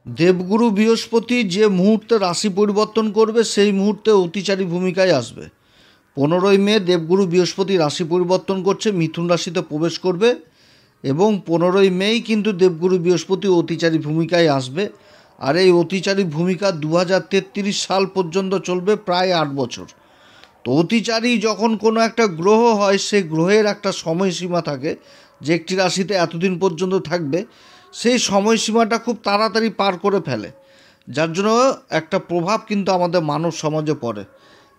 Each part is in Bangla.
দেবগুরু বৃহস্পতি যে মুহূর্তে রাশি পরিবর্তন করবে সেই মুহূর্তে অতিচারী ভূমিকায় আসবে। 15ই মে দেবগুরু বৃহস্পতি রাশি পরিবর্তন করছে, মিথুন রাশিতে প্রবেশ করবে এবং 15ই মেই কিন্তু দেবগুরু বৃহস্পতি অতিচারী ভূমিকায় আসবে। আর এই অতিচারী ভূমিকা 2033 সাল পর্যন্ত চলবে, প্রায় 8 বছর। তো অতিচারী যখন কোনো একটা গ্রহ হয়, সেই গ্রহের একটা সময়সীমা থাকে যে একটি রাশিতে এতদিন পর্যন্ত থাকবে। সেই সময়সীমাটা খুব তাড়াতাড়ি পার করে ফেলে, যার জন্য একটা প্রভাব কিন্তু আমাদের মানব সমাজে পড়ে।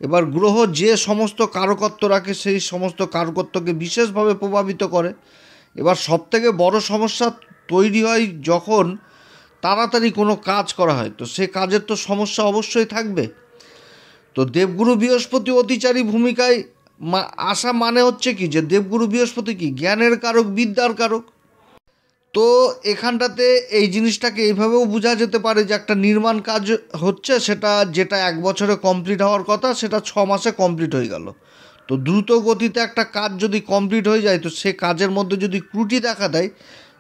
এবার গ্রহ যে সমস্ত কারকত্ব রাখে সেই সমস্ত কারকত্বকে বিশেষভাবে প্রভাবিত করে। এবার সবথেকে বড় সমস্যা তৈরি হয় যখন তাড়াতাড়ি কোনো কাজ করা হয়, তো সে কাজের তো সমস্যা অবশ্যই থাকবে। তো দেবগুরু বৃহস্পতি অতিচারী ভূমিকায় আসা মানে হচ্ছে কি, যে দেবগুরু বৃহস্পতি কি জ্ঞানের কারক, বিদ্যার কারক। তো এখানটাতে এই জিনিসটাকে এইভাবেও বোঝা যেতে পারে যে একটা নির্মাণ কাজ হচ্ছে, যেটা 1 বছরে কমপ্লিট হওয়ার কথা সেটা 6 মাসে কমপ্লিট হয়ে গেল। তো দ্রুত গতিতে একটা কাজ যদি কমপ্লিট হয়ে যায়, তো সে কাজের মধ্যে যদি ত্রুটি দেখা দেয়,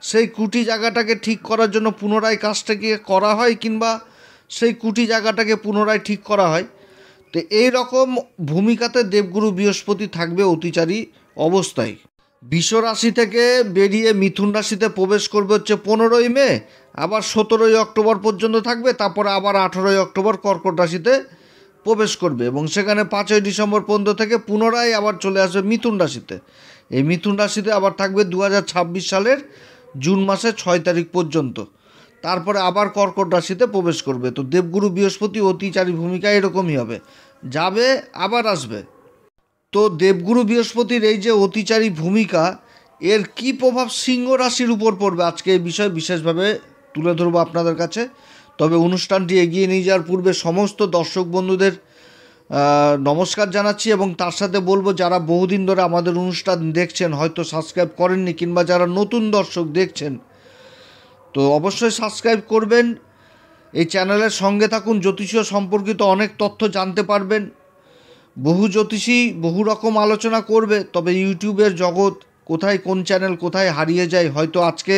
সেই ত্রুটি জায়গাটাকে ঠিক করার জন্য পুনরায় কাজটাকে করা হয়, কিংবা সেই ত্রুটি জায়গাটাকে পুনরায় ঠিক করা হয়। তো এই রকম ভূমিকাতে দেবগুরু বৃহস্পতি থাকবে অতিচারী অবস্থায়। বৃষ রাশি থেকে বেরিয়ে মিথুন রাশিতে প্রবেশ করবে হচ্ছে 15ই মে, আবার 17ই অক্টোবর পর্যন্ত থাকবে, তারপরে আবার 18ই অক্টোবর কর্কট রাশিতে প্রবেশ করবে এবং সেখানে 5ই ডিসেম্বর পর্যন্ত থেকে পুনরায় আবার চলে আসবে মিথুন রাশিতে। এই মিথুন রাশিতে আবার থাকবে 2026 সালের জুন মাসের 6 তারিখ পর্যন্ত, তারপরে আবার কর্কট রাশিতে প্রবেশ করবে। তো দেবগুরু বৃহস্পতি অতিচারী ভূমিকা এরকমই হবে, যাবে আবার আসবে। তো দেবগুরু বৃহস্পতির এই যে অতিচারী ভূমিকা, এর কি প্রভাব সিংহ রাশির উপর পড়বে, আজকে এই বিষয়ে বিশেষভাবে তুলে ধরবো আপনাদের কাছে। তবে অনুষ্ঠানটি এগিয়ে নিয়ে যাওয়ার পূর্বে সমস্ত দর্শক বন্ধুদের নমস্কার জানাচ্ছি, এবং তার সাথে বলবো যারা বহুদিন ধরে আমাদের অনুষ্ঠান দেখছেন, হয়তো সাবস্ক্রাইব করেননি, কিংবা যারা নতুন দর্শক দেখছেন, তো অবশ্যই সাবস্ক্রাইব করবেন। এই চ্যানেলের সঙ্গে থাকুন, জ্যোতিষীয় সম্পর্কিত অনেক তথ্য জানতে পারবেন। বহু জ্যোতিষী বহু রকম আলোচনা করবে, তবে ইউটিউবের জগৎ কোথায় কোন চ্যানেল কোথায় হারিয়ে যায়, হয়তো আজকে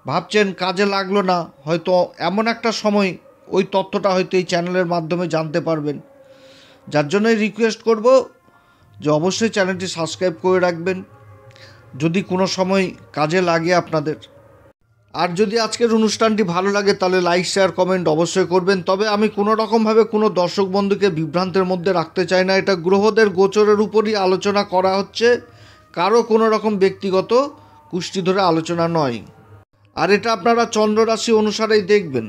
ভাবছেন কাজে লাগলো না, হয়তো এমন একটা সময় ওই তথ্যটা হয়তো এই চ্যানেলের মাধ্যমে জানতে পারবেন। যার জন্যই রিকোয়েস্ট করব যে অবশ্যই চ্যানেলটি সাবস্ক্রাইব করে রাখবেন, যদি কোনো সময় কাজে লাগে আপনাদের। আর যদি আজকের অনুষ্ঠানটি ভালো লাগে তাহলে লাইক, শেয়ার, কমেন্ট অবশ্যই করবেন। তবে আমি কোনো রকমভাবে কোনো দর্শক বন্ধুকে বিভ্রান্তের মধ্যে রাখতে চাই না। এটা গ্রহদের গোচরের উপরই আলোচনা করা হচ্ছে, কারো কোনো রকম ব্যক্তিগত কুষ্টি ধরে আলোচনা নয়। আর এটা আপনারা চন্দ্র রাশি অনুসারেই দেখবেন।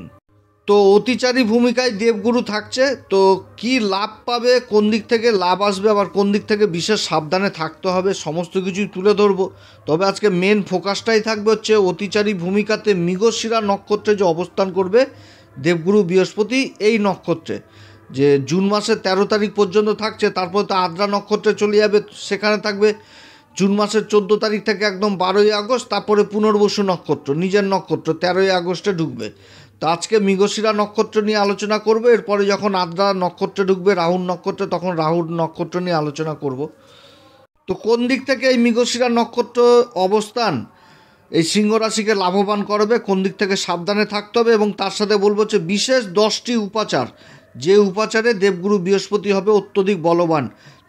তো অতিচারী ভূমিকায় দেবগুরু থাকছে, তো কি লাভ পাবে, কোন দিক থেকে লাভ আসবে, আবার কোন দিক থেকে বিশেষ সাবধানে থাকতে হবে, সমস্ত কিছুই তুলে ধরবো। তবে আজকে মেন ফোকাসটাই থাকবে হচ্ছে অতিচারী ভূমিকাতে মৃগশিরা নক্ষত্রে যে অবস্থান করবে দেবগুরু বৃহস্পতি, এই নক্ষত্রে যে জুন মাসের 13 তারিখ পর্যন্ত থাকছে, তারপর তো আদ্রা নক্ষত্রে চলে যাবে, সেখানে থাকবে জুন মাসের 14 তারিখ থেকে একদম 12ই আগস্ট, তারপরে পুনর্বসু নক্ষত্র, নিজের নক্ষত্র 13ই আগস্টে ঢুকবে। তো আজকে মৃগশিরা নক্ষত্র নিয়ে আলোচনা করব, এরপরে যখন আদ্রা নক্ষত্রে ঢুকবে রাহুর নক্ষত্রে, তখন রাহুর নক্ষত্র নিয়ে আলোচনা করব। তো কোন দিক থেকে এই মৃগশিরা নক্ষত্র অবস্থান এই সিংহ রাশিকে লাভবান করবে, কোন দিক থেকে সাবধানে থাকতে হবে, এবং তার সাথে বলবো হচ্ছে বিশেষ 10টি উপাচার, যে উপাচারে দেবগুরু বৃহস্পতি হবে অত্যধিক বলবান।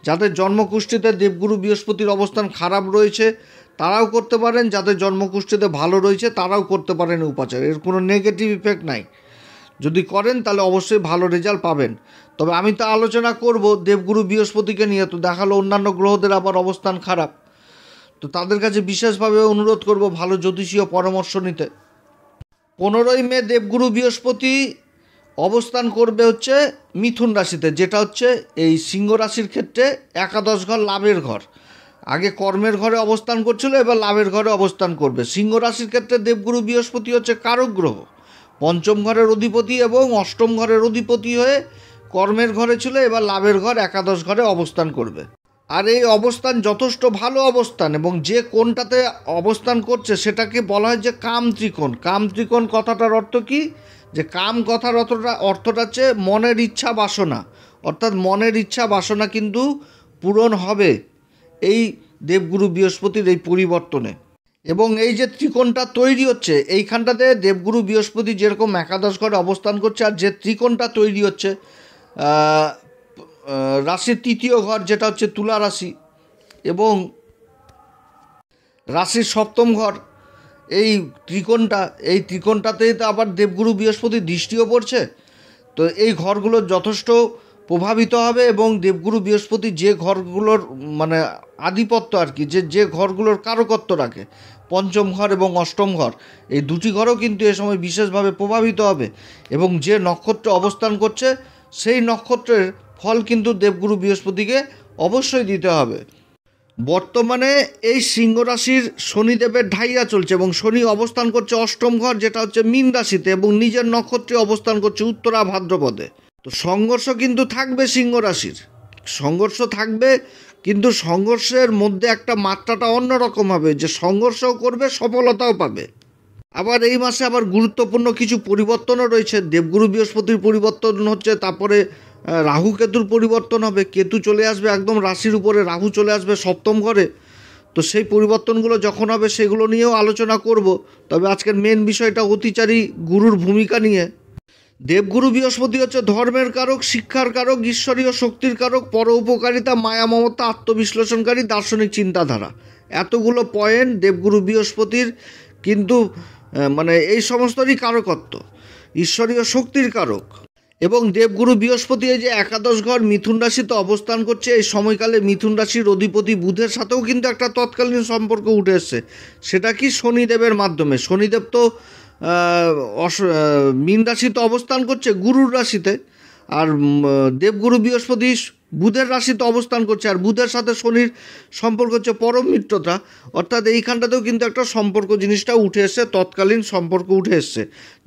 যাদের জন্মকুষ্ঠিতে দেবগুরু বৃহস্পতির অবস্থান খারাপ রয়েছে তারাও করতে পারেন, যাদের জন্মকুষ্ঠিতে ভালো রয়েছে তারাও করতে পারেন উপাচার, এর কোনো নেগেটিভ ইফেক্ট নাই। যদি করেন তাহলে অবশ্যই ভালো রেজাল্ট পাবেন। তবে আমি তো আলোচনা করব দেবগুরু বৃহস্পতিকে নিয়ে, তো দেখালো অন্যান্য গ্রহদের আবার অবস্থান খারাপ, তো তাদের কাছে বিশেষভাবে অনুরোধ করব ভালো জ্যোতিষীয় পরামর্শ নিতে। 15ই মে দেবগুরু বৃহস্পতি অবস্থান করবে হচ্ছে মিথুন রাশিতে, যেটা হচ্ছে এই সিংহ রাশির ক্ষেত্রে একাদশ ঘর, লাভের ঘর। আগে কর্মের ঘরে অবস্থান করছিল, এবার লাভের ঘরে অবস্থান করবে। সিংহ রাশির ক্ষেত্রে দেবগুরু বৃহস্পতি হচ্ছে কারক গ্রহ, পঞ্চম ঘরের অধিপতি এবং অষ্টম ঘরের অধিপতি হয়ে কর্মের ঘরে ছিল, এবার লাভের ঘর একাদশ ঘরে অবস্থান করবে। আর এই অবস্থান যথেষ্ট ভালো অবস্থান, এবং যে কোনটাতে অবস্থান করছে সেটাকে বলা হয় যে কাম ত্রিকোণ। কাম ত্রিকোণ কথাটার অর্থ কি, যে কাম কথার অর্থটা হচ্ছে মনের ইচ্ছা বাসনা, অর্থাৎ মনের ইচ্ছা বাসনা কিন্তু পূরণ হবে এই দেবগুরু বৃহস্পতির এই পরিবর্তনে। এবং এই যে ত্রিকোণটা তৈরি হচ্ছে এইখানটাতে দেবগুরু বৃহস্পতি যেরকম একাদশ ঘরে অবস্থান করছে, আর যে ত্রিকোণটা তৈরি হচ্ছে রাশির তৃতীয় ঘর যেটা হচ্ছে তুলা রাশি এবং রাশির সপ্তম ঘর, এই ত্রিকোণটাতেই তো আবার দেবগুরু বৃহস্পতির দৃষ্টিও পড়ছে। তো এই ঘরগুলো যথেষ্ট প্রভাবিত হবে এবং দেবগুরু বৃহস্পতি যে ঘরগুলোর মানে আধিপত্য আর কি, যে ঘরগুলোর কারকত্ব রাখে, পঞ্চম ঘর এবং অষ্টম ঘর, এই দুটি ঘরও কিন্তু এ সময় বিশেষভাবে প্রভাবিত হবে এবং যে নক্ষত্রে অবস্থান করছে সেই নক্ষত্রের ফল কিন্তু দেবগুরু বৃহস্পতিকে অবশ্যই দিতে হবে। বর্তমানে এই সিংহ রাশির শনিদেবের ঢাইয়া চলছে এবং শনি অবস্থান করছে অষ্টম ঘর যেটা হচ্ছে মীন রাশিতে এবং নিজের নক্ষত্রে অবস্থান করছে উত্তরা ভাদ্রপদে। তো সংঘর্ষ কিন্তু থাকবে, সিংহ রাশির সংঘর্ষ থাকবে, কিন্তু সংঘর্ষের মধ্যে একটা মাত্রাটা অন্যরকম হবে, যে সংঘর্ষও করবে সফলতাও পাবে। আবার এই মাসে আবার গুরুত্বপূর্ণ কিছু পরিবর্তনও রয়েছে। দেবগুরু বৃহস্পতির পরিবর্তন হচ্ছে, তারপরে রাহু কেতুর পরিবর্তন হবে, কেতু চলে আসবে একদম রাশির উপরে, রাহু চলে আসবে সপ্তম ঘরে। তো সেই পরিবর্তনগুলো যখন হবে সেগুলো নিয়েও আলোচনা করব। তবে আজকের মেন বিষয়টা অতিচারী গুরুর ভূমিকা নিয়ে। দেবগুরু বৃহস্পতি হচ্ছে ধর্মের কারক, শিক্ষার কারক, ঈশ্বরীয় শক্তির কারক, পর উপকারিতা, মায়া, মমতা, আত্মবিশ্লেষণকারী, দার্শনিক চিন্তাধারা, এতগুলো পয়েন্ট দেবগুরু বৃহস্পতির কিন্তু মানে এই সমস্তরই কারকত্ব, ঈশ্বরীয় শক্তির কারক। এবং দেবগুরু বৃহস্পতি এই যে একাদশ ঘর মিথুন রাশিতে অবস্থান করছে, এই সময়কালে মিথুন রাশির অধিপতি বুধের সাথেও কিন্তু একটা তৎকালীন সম্পর্ক উঠে এসছে। সেটা কি শনিদেবের মাধ্যমে। শনিদেব তো মীন রাশিতে অবস্থান করছে গুরুর রাশিতে, আর দেবগুরু বৃহস্পতি বুধের রাশিতে অবস্থান করছে, আর বুধের সাথে শনির সম্পর্ক হচ্ছে পরম মিত্রতা। অর্থাৎ এইখানটাতেও কিন্তু একটা সম্পর্ক জিনিসটা উঠে এসছে, তৎকালীন সম্পর্ক উঠে এসছে,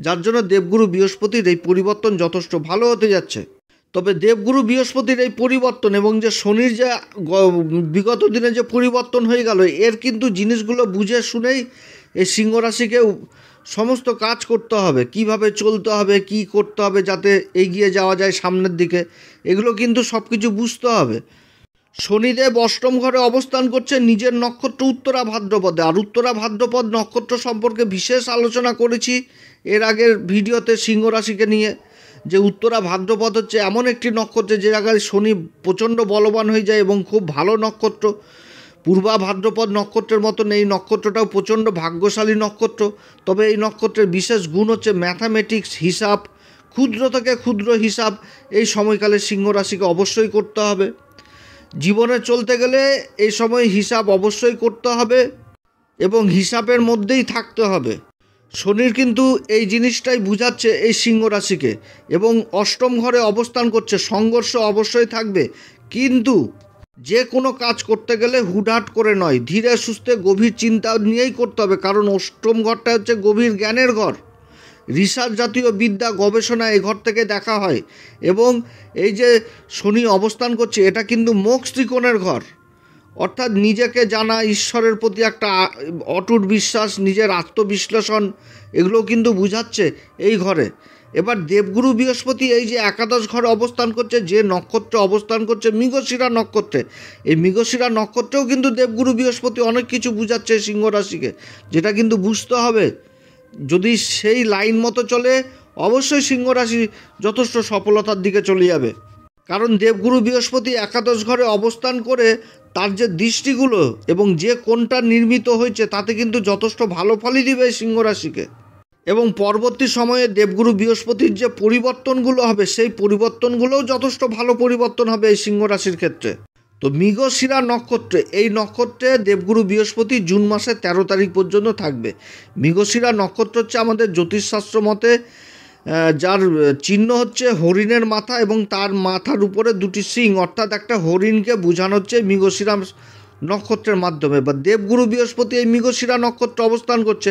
যার জন্য দেবগুরু বৃহস্পতির এই পরিবর্তন যথেষ্ট ভালো হতে যাচ্ছে। তবে দেবগুরু বৃহস্পতির এই পরিবর্তন এবং যে শনির যে বিগত দিনে যে পরিবর্তন হয়ে গেল, এর কিন্তু জিনিসগুলো বুঝে শুনেই এই সিংহ রাশিকে সমস্ত কাজ করতে হবে, কিভাবে চলতে হবে, কি করতে হবে যাতে এগিয়ে যাওয়া যায় সামনের দিকে, এগুলো কিন্তু সব কিছু বুঝতে হবে। শনিদেব অষ্টম ঘরে অবস্থান করছে নিজের নক্ষত্র উত্তরা ভাদ্রপদে, আর উত্তরা ভাদ্রপদ নক্ষত্র সম্পর্কে বিশেষ আলোচনা করেছি এর আগের ভিডিওতে সিংহ রাশিকে নিয়ে, যে উত্তরা ভাদ্রপদ হচ্ছে এমন একটি নক্ষত্র যে জায়গায় শনি প্রচণ্ড বলবান হয়ে যায় এবং খুব ভালো নক্ষত্র। পূর্বা ভাদ্রপদ নক্ষত্রের মতন এই নক্ষত্রটাও প্রচণ্ড ভাগ্যশালী নক্ষত্র। তবে এই নক্ষত্রের বিশেষ গুণ হচ্ছে ম্যাথামেটিক্স, হিসাব, ক্ষুদ্র থেকে ক্ষুদ্র হিসাব এই সময়কালে সিংহ রাশিকে অবশ্যই করতে হবে। জীবনে চলতে গেলে এই সময় হিসাব অবশ্যই করতে হবে এবং হিসাবের মধ্যেই থাকতে হবে। শনির কিন্তু এই জিনিসটাই বুঝাচ্ছে এই সিংহ রাশিকে, এবং অষ্টম ঘরে অবস্থান করছে, সংঘর্ষ অবশ্যই থাকবে, কিন্তু যে কোনো কাজ করতে গেলে হুটহাট করে নয়, ধীরে সুস্থে গভীর চিন্তা নিয়েই করতে হবে, কারণ অষ্টম ঘরটা হচ্ছে গভীর জ্ঞানের ঘর, রিসার্চ জাতীয় বিদ্যা, গবেষণা এই ঘর থেকে দেখা হয়। এবং এই যে শনি অবস্থান করছে এটা কিন্তু মোক্ষ ত্রিকোণের ঘর, অর্থাৎ নিজেকে জানা, ঈশ্বরের প্রতি একটা অটুট বিশ্বাস, নিজের আত্মবিশ্লেষণ, এগুলো কিন্তু বুঝাচ্ছে এই ঘরে। এবার দেবগুরু বৃহস্পতি এই যে একাদশ ঘরে অবস্থান করছে, যে নক্ষত্রে অবস্থান করছে মৃগশিরা নক্ষত্রে, এই মৃগশিরা নক্ষত্রেও কিন্তু দেবগুরু বৃহস্পতি অনেক কিছু বুঝাচ্ছে সিংহ রাশিকে, যেটা কিন্তু বুঝতে হবে। যদি সেই লাইন মতো চলে অবশ্যই সিংহ রাশি যথেষ্ট সফলতার দিকে চলে যাবে, কারণ দেবগুরু বৃহস্পতি একাদশ ঘরে অবস্থান করে তার যে দৃষ্টিগুলো এবং যে কোণটা নির্মিত হয়েছে তাতে কিন্তু যথেষ্ট ভালো ফলই দিবে সিংহ রাশিকে। এবং পরবর্তী সময়ে দেবগুরু বৃহস্পতির যে পরিবর্তনগুলো হবে সেই পরিবর্তনগুলোও যথেষ্ট ভালো পরিবর্তন হবে এই সিংহ রাশির ক্ষেত্রে। তো মৃগশিরা নক্ষত্রে, এই নক্ষত্রে দেবগুরু বৃহস্পতি জুন মাসের 13 তারিখ পর্যন্ত থাকবে। মৃগশিরা নক্ষত্র হচ্ছে আমাদের জ্যোতিষশাস্ত্র মতে যার চিহ্ন হচ্ছে হরিণের মাথা এবং তার মাথার উপরে দুটি সিং, অর্থাৎ একটা হরিণকে বোঝানো হচ্ছে মৃগশিরা নক্ষত্রের মাধ্যমে। বা দেবগুরু বৃহস্পতি এই মৃগশিরা নক্ষত্রে অবস্থান করছে।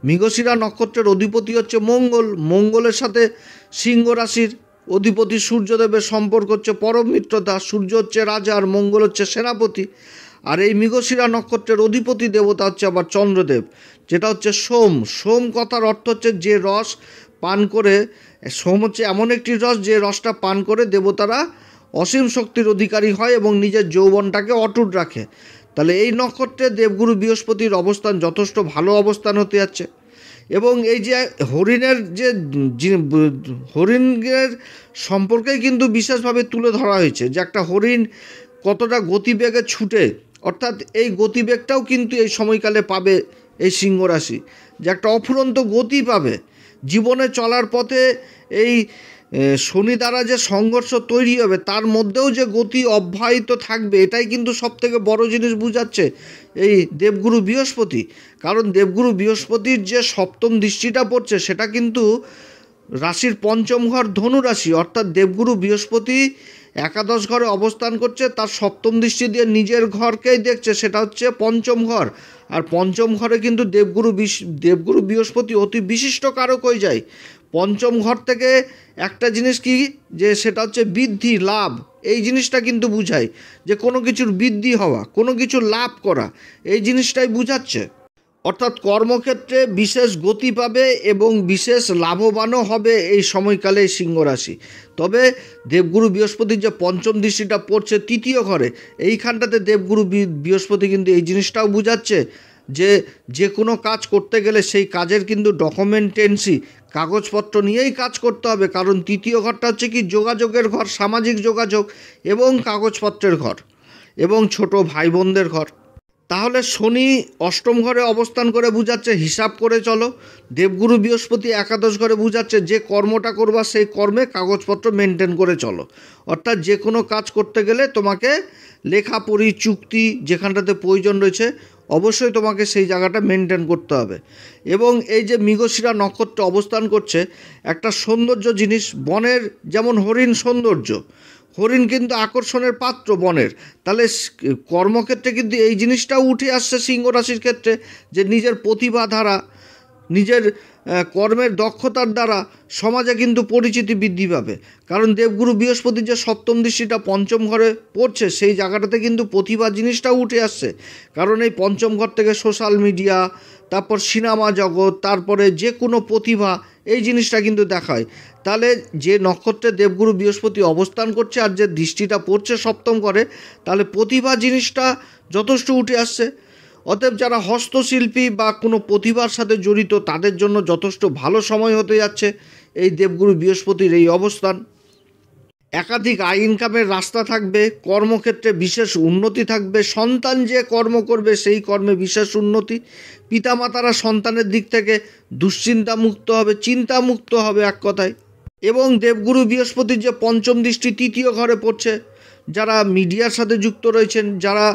মৃগশিরা নক্ষত্রের অধিপতি হচ্ছে মঙ্গল, মঙ্গলের সাথে সিংহ রাশির অধিপতি সূর্যদেবের সম্পর্ক হচ্ছে পরম মিত্রতা, সূর্য হচ্ছে রাজা আর মঙ্গল হচ্ছে সেনাপতি। আর এই মৃগশিরা নক্ষত্রের অধিপতি দেবতা হচ্ছে আবার চন্দ্রদেব, যেটা হচ্ছে সোম। সোম কথার অর্থ হচ্ছে যে রস পান করে, সোম হচ্ছে এমন একটি রস যে রসটা পান করে দেবতারা অসীম শক্তির অধিকারী হয় এবং নিজের যৌবনটাকে অটুট রাখে। তাহলে এই নক্ষত্রে দেবগুরু বৃহস্পতির অবস্থান যথেষ্ট ভালো অবস্থান হতে যাচ্ছে। এবং এই যে হরিণের হরিণের সম্পর্কেই কিন্তু বিশেষভাবে তুলে ধরা হয়েছে যে একটা হরিণ কতটা গতিবেগে ছুটে, অর্থাৎ এই গতিবেগটাও কিন্তু এই সময়কালে পাবে এই সিংহ রাশি, যে একটা অফুরন্ত গতি পাবে জীবনে চলার পথে। এই শনি দ্বারা যে সংঘর্ষ তৈরি হবে তার মধ্যেও যে গতি অব্যাহত থাকবে, এটাই কিন্তু সবথেকে বড় জিনিস বুঝাচ্ছে এই দেবগুরু বৃহস্পতি। কারণ দেবগুরু বৃহস্পতির যে সপ্তম দৃষ্টিটা পড়ছে সেটা কিন্তু রাশির পঞ্চম ঘর ধনু রাশি, অর্থাৎ দেবগুরু বৃহস্পতি একাদশ ঘরে অবস্থান করছে, তার সপ্তম দৃষ্টি দিয়ে নিজের ঘরকেই দেখছে, সেটা হচ্ছে পঞ্চম ঘর। আর পঞ্চম ঘরে কিন্তু দেবগুরু বৃহস্পতি অতি বিশিষ্ট কারক হয়ে যায়। পঞ্চম ঘর থেকে একটা জিনিস কি, যে সেটা হচ্ছে বৃদ্ধি, লাভ, এই জিনিসটা কিন্তু বুঝায় যে কোনো কিছুর বৃদ্ধি হওয়া, কোনো কিছুর লাভ করা, এই জিনিসটাই বুঝাচ্ছে। অর্থাৎ কর্মক্ষেত্রে বিশেষ গতি পাবে এবং বিশেষ লাভবানও হবে এই সময়কালে সিংহ রাশি। তবে দেবগুরু বৃহস্পতির যে পঞ্চম দৃষ্টিটা পড়ছে তৃতীয় ঘরে, এইখানটাতে দেবগুরু বৃহস্পতি কিন্তু এই জিনিসটাও বুঝাচ্ছে যে যে কোনো কাজ করতে গেলে সেই কাজের কিন্তু ডকুমেন্টেন্সি, কাগজপত্র নিয়েই কাজ করতে হবে। কারণ তৃতীয় ঘরটা হচ্ছে কি যোগাযোগের ঘর, সামাজিক যোগাযোগ এবং কাগজপত্রের ঘর এবং ছোট ভাই বোনদের ঘর। তাহলে শনি অষ্টম ঘরে অবস্থান করে বুঝাচ্ছে হিসাব করে চলো, দেবগুরু বৃহস্পতি একাদশ ঘরে বুঝাচ্ছে যে কর্মটা করবা সেই কর্মে কাগজপত্র মেনটেন করে চলো। অর্থাৎ যে কোনো কাজ করতে গেলে তোমাকে লেখাপড়ি, চুক্তি যেখানটাতে প্রয়োজন রয়েছে অবশ্যই তোমাকে সেই জায়গাটা মেনটেন করতে হবে। এবং এই যে মৃগশিরা নক্ষত্র অবস্থান করছে, একটা সৌন্দর্য জিনিস, বনের যেমন হরিণ সৌন্দর্য, হরিণ কিন্তু আকর্ষণের পাত্র বনের, তাহলে কর্মক্ষেত্রে কিন্তু এই জিনিসটাও উঠে আসছে সিংহ রাশির ক্ষেত্রে, যে নিজের প্রতিভা দ্বারা, নিজের কর্মের দক্ষতার দ্বারা সমাজে কিন্তু পরিচিতি বৃদ্ধি পাবে। কারণ দেবগুরু বৃহস্পতির যে সপ্তম দৃষ্টিটা পঞ্চম ঘরে পড়ছে সেই জায়গাটাতে কিন্তু প্রতিভা জিনিসটাও উঠে আসছে। কারণ এই পঞ্চম ঘর থেকে সোশ্যাল মিডিয়া, তারপর সিনেমা জগৎ, তারপরে যে কোনো প্রতিভা, এই জিনিসটা কিন্তু দেখায়। তাহলে যে নক্ষত্রে দেবগুরু বৃহস্পতি অবস্থান করছে আর যে দৃষ্টিটা পড়ছে সপ্তম ঘরে, তাহলে প্রতিভা জিনিসটা যথেষ্ট উঠে আসছে। অতএব যারা হস্তশিল্পী বা কোনো প্রতিভার সাথে জড়িত তাদের জন্য যথেষ্ট ভালো সময় হতে যাচ্ছে এই দেবগুরু বৃহস্পতির এই অবস্থান। একাধিক আয় ইনকামের রাস্তা থাকবে, কর্মক্ষেত্রে বিশেষ উন্নতি থাকবে, সন্তান যে কর্ম করবে সেই কর্মে বিশেষ উন্নতি, পিতামাতারা সন্তানের দিক থেকে দুশ্চিন্তামুক্ত হবে, চিন্তামুক্ত হবে এক কথায়। এবং দেবগুরু বৃহস্পতির যে পঞ্চম দৃষ্টি তৃতীয় ঘরে পড়ছে, যারা মিডিয়ার সাথে যুক্ত রয়েছেন, যারা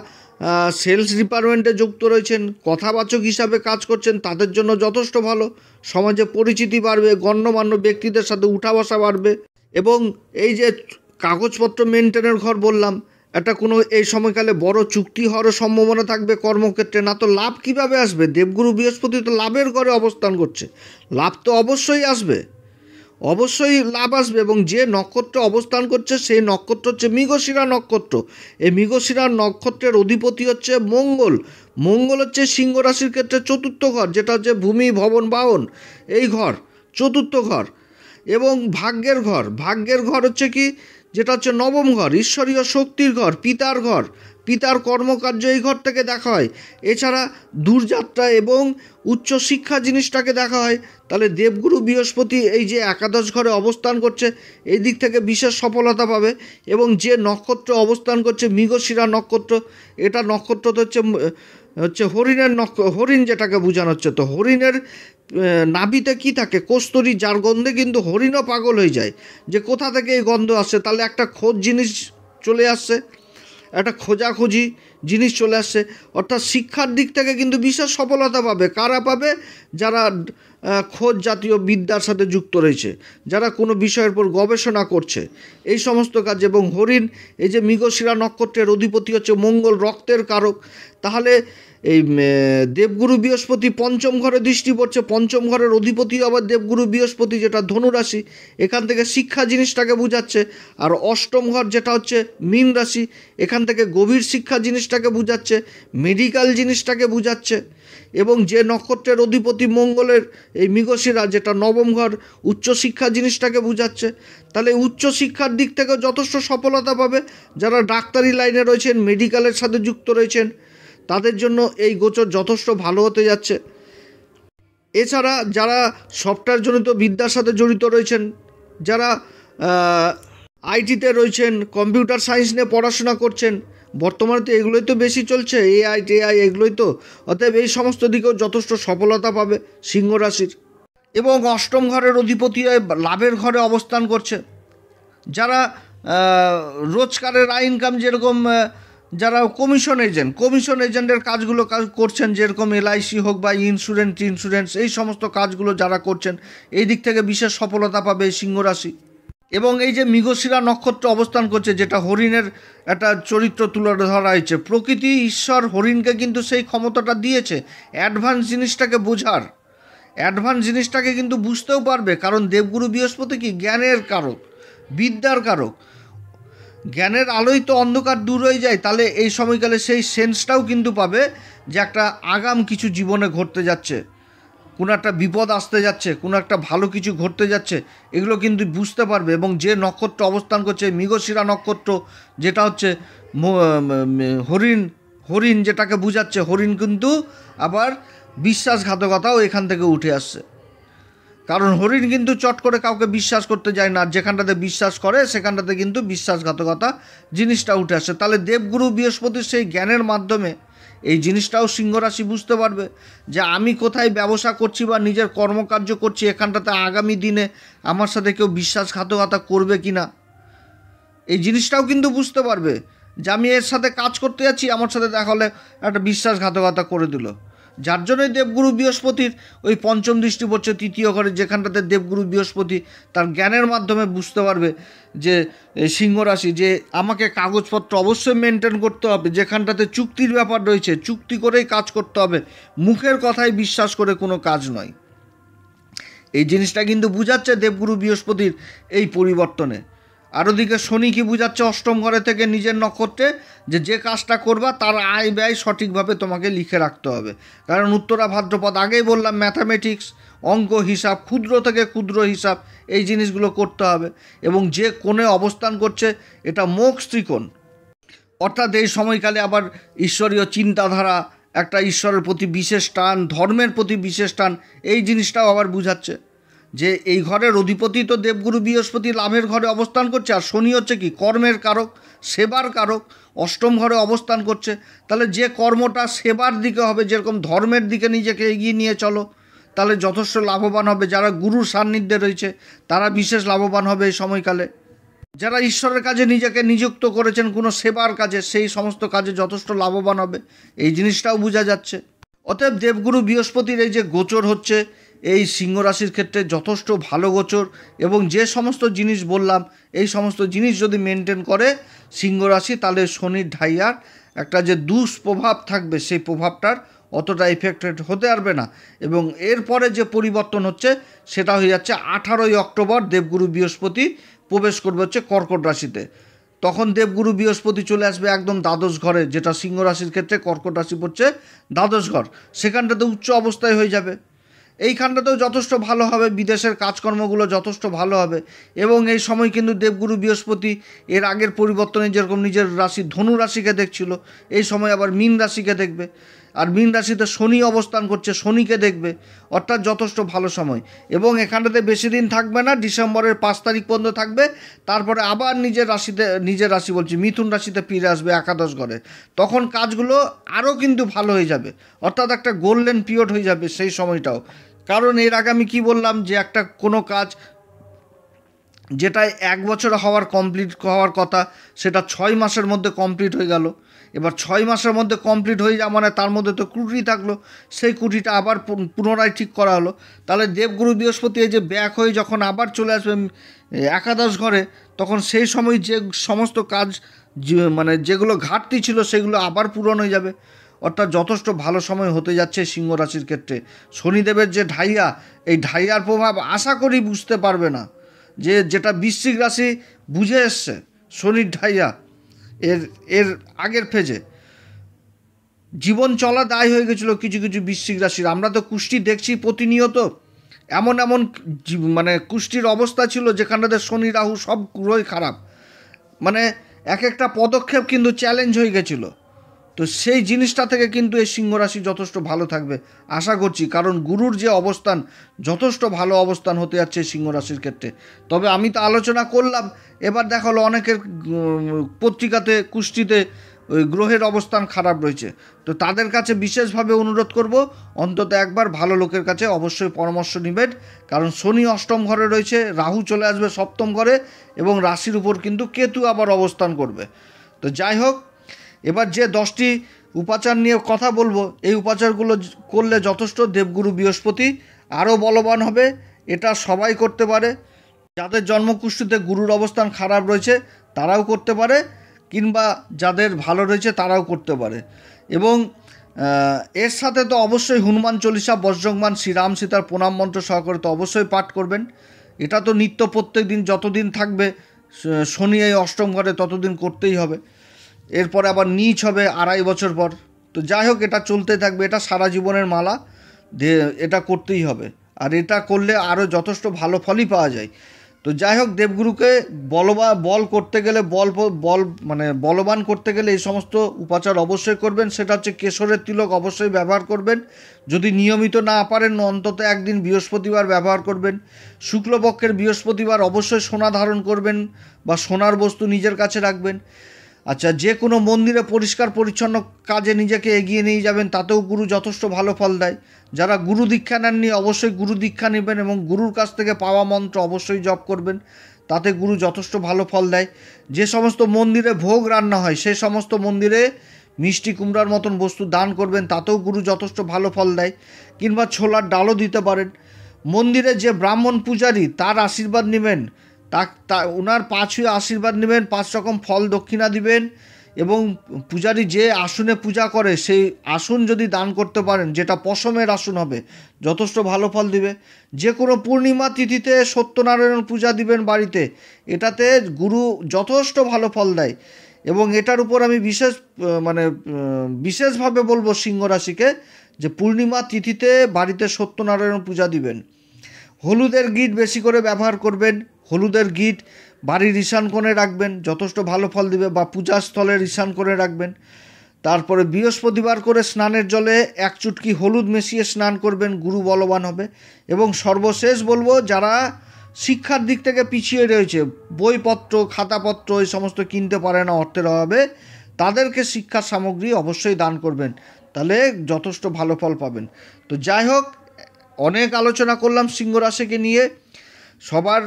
সেলস ডিপার্টমেন্টে যুক্ত রয়েছেন, কথাবাচক হিসাবে কাজ করছেন, তাদের জন্য যথেষ্ট ভালো। সমাজে পরিচিতি বাড়বে, গণ্যমান্য ব্যক্তিদের সাথে উঠা বসা বাড়বে। এবং এই যে কাগজপত্র মেনটেনের ঘর বললাম, একটা কোনো এই সময়কালে বড় চুক্তি হওয়ার সম্ভাবনা থাকবে কর্মক্ষেত্রে। না তো লাভ কিভাবে আসবে? দেবগুরু বৃহস্পতি তো লাভের ঘরে অবস্থান করছে, লাভ তো অবশ্যই আসবে, অবশ্যই লাভ আসবে। এবং যে নক্ষত্র অবস্থান করছে সেই নক্ষত্র হচ্ছে মৃগশিরা নক্ষত্র। এই মৃগশিরা নক্ষত্রের অধিপতি হচ্ছে মঙ্গল। মঙ্গল হচ্ছে সিংহ রাশির ক্ষেত্রে চতুর্থ ঘর, যেটা হচ্ছে ভূমি, ভবন, বাহন, এই ঘর চতুর্থ ঘর। এবং ভাগ্যের ঘর, ভাগ্যের ঘর হচ্ছে কি, যেটা হচ্ছে নবম ঘর, ঈশ্বরীয় শক্তির ঘর, পিতার ঘর, পিতার কর্মকার্য এই ঘর থেকে দেখা হয়। এছাড়া দূরযাত্রা এবং উচ্চশিক্ষা জিনিসটাকে দেখা হয়। তাহলে দেবগুরু বৃহস্পতি এই যে একাদশ ঘরে অবস্থান করছে এই দিক থেকে বিশেষ সফলতা পাবে। এবং যে নক্ষত্র অবস্থান করছে মৃগশিরা নক্ষত্র, এটা নক্ষত্রটা হচ্ছে হরিণের হরিণ যেটাকে বোঝানো হচ্ছে। তো হরিণের নাভিতে কি থাকে? কস্তুরী, যার গন্ধে কিন্তু হরিণও পাগল হয়ে যায় যে কোথা থেকে এই গন্ধ আসছে। তাহলে একটা খোঁজ জিনিস চলে আসছে, একটা খোঁজাখুঁজি জিনিস চলে আসছে। অর্থাৎ শিক্ষার দিক থেকে কিন্তু বিশেষ সফলতা পাবে। কারা পাবে? যারা খোঁজ জাতীয় বিদ্যার সাথে যুক্ত রয়েছে, যারা কোনো বিষয়ের উপর গবেষণা করছে, এই সমস্ত কাজ। এবং হরিণ এই যে মৃগশিরা নক্ষত্রের অধিপতি হচ্ছে মঙ্গল, রক্তের কারক। তাহলে এই দেবগুরু বৃহস্পতি পঞ্চম ঘরে দৃষ্টি পড়ছে, পঞ্চম ঘরের অধিপতি আবার দেবগুরু বৃহস্পতি, যেটা ধনুরাশি, এখান থেকে শিক্ষা জিনিসটাকে বোঝাচ্ছে। আর অষ্টম ঘর যেটা হচ্ছে মীন রাশি, এখান থেকে গভীর শিক্ষা জিনিসটাকে বোঝাচ্ছে, মেডিকেল জিনিসটাকে বোঝাচ্ছে। এবং যে নক্ষত্রের অধিপতি মঙ্গলের এই মৃগশিরা, যেটা নবম ঘর, উচ্চশিক্ষা জিনিসটাকে বোঝাচ্ছে। তাহলে উচ্চশিক্ষার দিক থেকেও যথেষ্ট সফলতা পাবে যারা ডাক্তারি লাইনে রয়েছেন, মেডিকেলের সাথে যুক্ত রয়েছেন, তাদের জন্য এই গোচর যথেষ্ট ভালো হতে যাচ্ছে। এছাড়া যারা সফটওয়্যারজনিত বিদ্যার সাথে জড়িত রয়েছেন, যারা আইটিতে রয়েছেন, কম্পিউটার সায়েন্স নিয়ে পড়াশোনা করছেন, বর্তমানে তো এগুলোই তো বেশি চলছে, এআই টেআই এগুলোই তো। অতএব এই সমস্ত দিকেও যথেষ্ট সফলতা পাবে সিংহ রাশির। এবং অষ্টম ঘরের অধিপতি লাভের ঘরে অবস্থান করছে। যারা রোজগারের ইনকাম, যেরকম যারা কমিশন এজেন্টের কাজগুলো করছেন, যেরকম এলআইসি হোক বা ইন্স্যুরেন্স এই সমস্ত কাজগুলো যারা করছেন, এই দিক থেকে বিশেষ সফলতা পাবে সিংহ রাশি। এবং এই যে মৃগশিরা নক্ষত্র অবস্থান করছে, যেটা হরিণের একটা চরিত্র তুলে ধরা হয়েছে, প্রকৃতি ঈশ্বর হরিণকে কিন্তু সেই ক্ষমতাটা দিয়েছে অ্যাডভান্স জিনিসটাকে বোঝার, অ্যাডভান্স জিনিসটাকে কিন্তু বুঝতেও পারবে। কারণ দেবগুরু বৃহস্পতি কি জ্ঞানের কারক, বিদ্যার কারক। জ্ঞানের আলোয় তো অন্ধকার দূর হয়ে যায়। তাহলে এই সময়কালে সেই সেন্সটাও কিন্তু পাবে যে একটা আগাম কিছু জীবনে ঘটতে যাচ্ছে, কোনো একটা বিপদ আসতে যাচ্ছে, কোনো একটা ভালো কিছু ঘটতে যাচ্ছে, এগুলো কিন্তু বুঝতে পারবে। এবং যে নক্ষত্র অবস্থান করছে মৃগশিরা নক্ষত্র, যেটা হচ্ছে হরিণ যেটাকে বুঝাচ্ছে, হরিণ কিন্তু আবার বিশ্বাসঘাতকতাও এখান থেকে উঠে আসছে। কারণ হরিণ কিন্তু চট করে কাউকে বিশ্বাস করতে যায় না, যেখানটাতে বিশ্বাস করে সেখানটাতে কিন্তু বিশ্বাসঘাতকতা জিনিসটা উঠে আসে। তাহলে দেবগুরু বৃহস্পতির সেই জ্ঞানের মাধ্যমে এই জিনিসটাও সিংহ রাশি বুঝতে পারবে যে আমি কোথায় ব্যবসা করছি বা নিজের কর্মকার্য করছি, এখানটাতে আগামী দিনে আমার সাথে কেউ বিশ্বাসঘাতকতা করবে কি না, এই জিনিসটাও কিন্তু বুঝতে পারবে যে আমি এর সাথে কাজ করতে যাচ্ছি, আমার সাথে দেখা হলে একটা বিশ্বাসঘাতকতা করে দিল। যার জন্যই দেবগুরু বৃহস্পতির ওই পঞ্চম দৃষ্টি পড়ছে তৃতীয় ঘরে, যেখানটাতে দেবগুরু বৃহস্পতি তার জ্ঞানের মাধ্যমে বুঝতে পারবে যে সিংহ রাশি যে আমাকে কাগজপত্র অবশ্যই মেনটেন করতে হবে, যেখানটাতে চুক্তির ব্যাপার রয়েছে চুক্তি করেই কাজ করতে হবে, মুখের কথায় বিশ্বাস করে কোনো কাজ নয়। এই জিনিসটা কিন্তু বুঝাচ্ছে দেবগুরু বৃহস্পতির এই পরিবর্তনে। আর ওদিকে শনি কি বুঝাচ্ছে অষ্টম ঘরে থেকে নিজের নক্ষত্রে, যে কাজটা করবা তার আয় ব্যয় সঠিকভাবে তোমাকে লিখে রাখতে হবে। কারণ উত্তরা ভাদ্রপদ আগেই বললাম, ম্যাথামেটিক্স, অঙ্ক, হিসাব, ক্ষুদ্র থেকে ক্ষুদ্র হিসাব, এই জিনিসগুলো করতে হবে। এবং যে কোণে অবস্থান করছে এটা মোক্ষ ত্রিকোণ, অর্থাৎ এই সময়কালে আবার ঈশ্বরীয় চিন্তাধারা, একটা ঈশ্বরের প্রতি বিশেষ টান, ধর্মের প্রতি বিশেষ টান, এই জিনিসটাও আবার বুঝাচ্ছে যে এই ঘরের অধিপতি তো দেবগুরু বৃহস্পতি লাভের ঘরে অবস্থান করছে, আর শনি হচ্ছে কি কর্মের কারক, সেবার কারক, অষ্টম ঘরে অবস্থান করছে। তাহলে যে কর্মটা সেবার দিকে হবে, যেরকম ধর্মের দিকে নিজেকে এগিয়ে নিয়ে চলো, তাহলে যথেষ্ট লাভবান হবে। যারা গুরুর সান্নিধ্যে রয়েছে তারা বিশেষ লাভবান হবে এই সময়কালে। যারা ঈশ্বরের কাজে নিজেকে নিযুক্ত করেছেন কোনো সেবার কাজে, সেই সমস্ত কাজে যথেষ্ট লাভবান হবে, এই জিনিসটাও বোঝা যাচ্ছে। অতএব দেবগুরু বৃহস্পতির এই যে গোচর হচ্ছে এই সিংহ রাশির ক্ষেত্রে যথেষ্ট ভালো গোচর। এবং যে সমস্ত জিনিস বললাম এই সমস্ত জিনিস যদি মেনটেন করে সিংহ রাশি, তাহলে শনির ঢাইয়ার একটা যে দুষ্প্রভাব থাকবে সেই প্রভাবটার অতটা এফেক্টেড হতে পারবে না। এবং এরপরে যে পরিবর্তন হচ্ছে সেটা হয়ে যাচ্ছে 18ই অক্টোবর দেবগুরু বৃহস্পতি প্রবেশ করবে হচ্ছে কর্কট রাশিতে। তখন দেবগুরু বৃহস্পতি চলে আসবে একদম দ্বাদশ ঘরে, যেটা সিংহ রাশির ক্ষেত্রে কর্কট রাশি পড়ছে দ্বাদশ ঘর, সেখানটাতে উচ্চ অবস্থায় হয়ে যাবে। এইখানটাতেও যথেষ্ট ভালো হবে, বিদেশের কাজকর্মগুলো যথেষ্ট ভালো হবে। এবং এই সময় কিন্তু দেবগুরু বৃহস্পতি এর আগের পরিবর্তনে যেরকম নিজের রাশি ধনু রাশিকে দেখছিল, এই সময় আবার মীন রাশিকে দেখবে। আর মীন রাশিতে শনি অবস্থান করছে, শনিকে দেখবে, অর্থাৎ যথেষ্ট ভালো সময়। এবং এখানটাতে বেশি দিন থাকবে না, ডিসেম্বরের 5 তারিখ পর্যন্ত থাকবে। তারপরে আবার নিজের রাশি বলছি মিথুন রাশিতে ফিরে আসবে একাদশ ঘরে। তখন কাজগুলো আরও কিন্তু ভালো হয়ে যাবে, অর্থাৎ একটা গোল্ডেন পিরিয়ড হয়ে যাবে সেই সময়টাও। কারণ এর আগে আমি কী বললাম যে একটা কোনো কাজ যেটা 1 বছর কমপ্লিট হওয়ার কথা সেটা 6 মাসের মধ্যে কমপ্লিট হয়ে গেল। এবার 6 মাসের মধ্যে কমপ্লিট হয়ে যাওয়া মানে তার মধ্যে তো ত্রুটি থাকলো, সেই ত্রুটিটা আবার পুনরায় ঠিক করা হলো। তাহলে দেবগুরু বৃহস্পতি এই যে ব্যাক হয়ে যখন আবার চলে আসবে একাদশ ঘরে, তখন সেই সময় যে সমস্ত কাজ মানে যেগুলো ঘাটতি ছিল সেগুলো আবার পূরণ হয়ে যাবে। অর্থাৎ যথেষ্ট ভালো সময় হতে যাচ্ছে সিংহ রাশির ক্ষেত্রে। শনিদেবের যে ঢাইয়া, এই ঢাইয়ার প্রভাব আশা করি বুঝতে পারবে না, যেটা বৃশ্চিক রাশি বুঝে এসছে শনির ঢাইয়া এর আগের ফেজে জীবন চলা দায় হয়ে গেছিলো কিছু কিছু বৃশ্চিক রাশির। আমরা তো কুষ্টি দেখছি প্রতিনিয়ত, এমন মানে কুষ্টির অবস্থা ছিল যেখানটাতে শনি রাহু সব গ্রহই খারাপ, মানে এক একটা পদক্ষেপ কিন্তু চ্যালেঞ্জ হয়ে গেছিলো। তো সেই জিনিসটা থেকে কিন্তু এই সিংহ রাশি যথেষ্ট ভালো থাকবে আশা করছি, কারণ গুরুর যে অবস্থান যথেষ্ট ভালো অবস্থান হতে যাচ্ছে সিংহ রাশির ক্ষেত্রে। তবে আমি তো আলোচনা করলাম, এবার দেখালো অনেকের পত্রিকাতে কুষ্টিতে ওই গ্রহের অবস্থান খারাপ রয়েছে, তো তাদের কাছে বিশেষভাবে অনুরোধ করব অন্তত একবার ভালো লোকের কাছে অবশ্যই পরামর্শ নেবেন, কারণ শনি অষ্টম ঘরে রয়েছে, রাহু চলে আসবে সপ্তম ঘরে এবং রাশির উপর কিন্তু কেতু আবার অবস্থান করবে। তো যাই হোক, এবার যে 10টি উপাচার নিয়ে কথা বলবো, এই উপাচারগুলো করলে যথেষ্ট দেবগুরু বৃহস্পতি আরও বলবান হবে। এটা সবাই করতে পারে, যাদের জন্মকুষ্ঠিতে গুরুর অবস্থান খারাপ রয়েছে তারাও করতে পারে, কিংবা যাদের ভালো রয়েছে তারাও করতে পারে। এবং এর সাথে তো অবশ্যই হনুমান চল্লিশা, বজ্রংবান, শ্রীরাম সীতার প্রণাম মন্ত্র সহকারে তো অবশ্যই পাঠ করবেন। এটা তো নিত্য প্রত্যেক দিন যতদিন থাকবে শনি এই অষ্টম ঘরে ততদিন করতেই হবে। এরপরে আবার নীচ হবে 2.5 বছর পর। তো যাই হোক, এটা চলতে থাকবে, এটা সারা জীবনের মালা, এটা করতেই হবে। আর এটা করলে আরও যথেষ্ট ভালো ফলই পাওয়া যায়। তো যাই হোক, দেবগুরুকে বল করতে গেলে বলবান করতে গেলে এই সমস্ত উপাচার অবশ্যই করবেন। সেটা হচ্ছে কেশরের তিলক অবশ্যই ব্যবহার করবেন, যদি নিয়মিত না পারেন অন্তত একদিন বৃহস্পতিবার ব্যবহার করবেন। শুক্লপক্ষের বৃহস্পতিবার অবশ্যই সোনা ধারণ করবেন বা সোনার বস্তু নিজের কাছে রাখবেন। আচ্ছা, যে কোনো মন্দিরে পরিষ্কার পরিচ্ছন্ন কাজে নিজেকে এগিয়ে নিয়ে যাবেন, তাতেও গুরু যথেষ্ট ভালো ফল দেয়। যারা গুরু দীক্ষা নেননি অবশ্যই গুরু দীক্ষা নেবেন এবং গুরুর কাছ থেকে পাওয়া মন্ত্র অবশ্যই জপ করবেন, তাতে গুরু যথেষ্ট ভালো ফল দেয়। যে সমস্ত মন্দিরে ভোগ রান্না হয় সেই সমস্ত মন্দিরে মিষ্টি কুমড়ার মতন বস্তু দান করবেন, তাতেও গুরু যথেষ্ট ভালো ফল দেয়। কিংবা ছোলার ডালও দিতে পারেন। মন্দিরে যে ব্রাহ্মণ পূজারী তার আশীর্বাদ নেবেন, ওনার 5 ছুঁয়ে আশীর্বাদ নেবেন, 5 রকম ফল দক্ষিণা দিবেন। এবং পূজারী যে আসনে পূজা করে সেই আসন যদি দান করতে পারেন, যেটা পশমের আসন হবে, যথেষ্ট ভালো ফল দিবে। যে কোনো পূর্ণিমা তিথিতে সত্যনারায়ণ পূজা দিবেন বাড়িতে, এটাতে গুরু যথেষ্ট ভালো ফল দেয়। এবং এটার উপর আমি বিশেষভাবে বলবো সিংহ রাশিকে যে পূর্ণিমা তিথিতে বাড়িতে সত্যনারায়ণ পূজা দিবেন। হলুদের গিট বেশি করে ব্যবহার করবেন, হলুদের গিট বাড়ির ঈশান কোণে রাখবেন, যথেষ্ট ভালো ফল দিবে, বা পূজাস্থলের ঈশান কোণে রাখবেন। তারপরে বৃহস্পতিবার করে স্নানের জলে 1 চুটকি হলুদ মিশিয়ে স্নান করবেন, গুরু বলবান হবে। এবং সর্বশেষ বলবো, যারা শিক্ষার দিক থেকে পিছিয়ে রয়েছে, বইপত্র খাতাপত্র এই সমস্ত কিনতে পারে না অর্থের অভাবে, তাদেরকে শিক্ষার সামগ্রী অবশ্যই দান করবেন, তাহলে যথেষ্ট ভালো ফল পাবেন। তো যাই হোক, অনেক আলোচনা করলাম সিংহ রাশিকে নিয়ে, সবার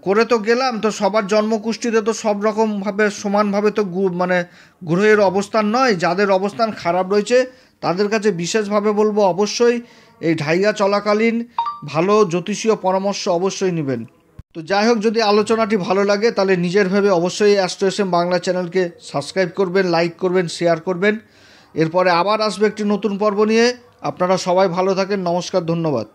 করে তো গেলাম। তো সবার জন্মকুষ্ঠিতে তো সব রকমভাবে সমানভাবে তো গ্রহের অবস্থান নয়, যাদের অবস্থান খারাপ রয়েছে তাদের কাছে বিশেষভাবে বলবো অবশ্যই এই ঢাইয়া চলাকালীন ভালো জ্যোতিষীয় পরামর্শ অবশ্যই নেবেন। তো যাই হোক, যদি আলোচনাটি ভালো লাগে তাহলে নিজের ভেবে অবশ্যই অ্যাস্ট্রো এস এম বাংলা চ্যানেলকে সাবস্ক্রাইব করবেন, লাইক করবেন, শেয়ার করবেন। এরপরে আবার আসবে একটি নতুন পর্ব নিয়ে। আপনারা সবাই ভালো থাকেন। নমস্কার, ধন্যবাদ।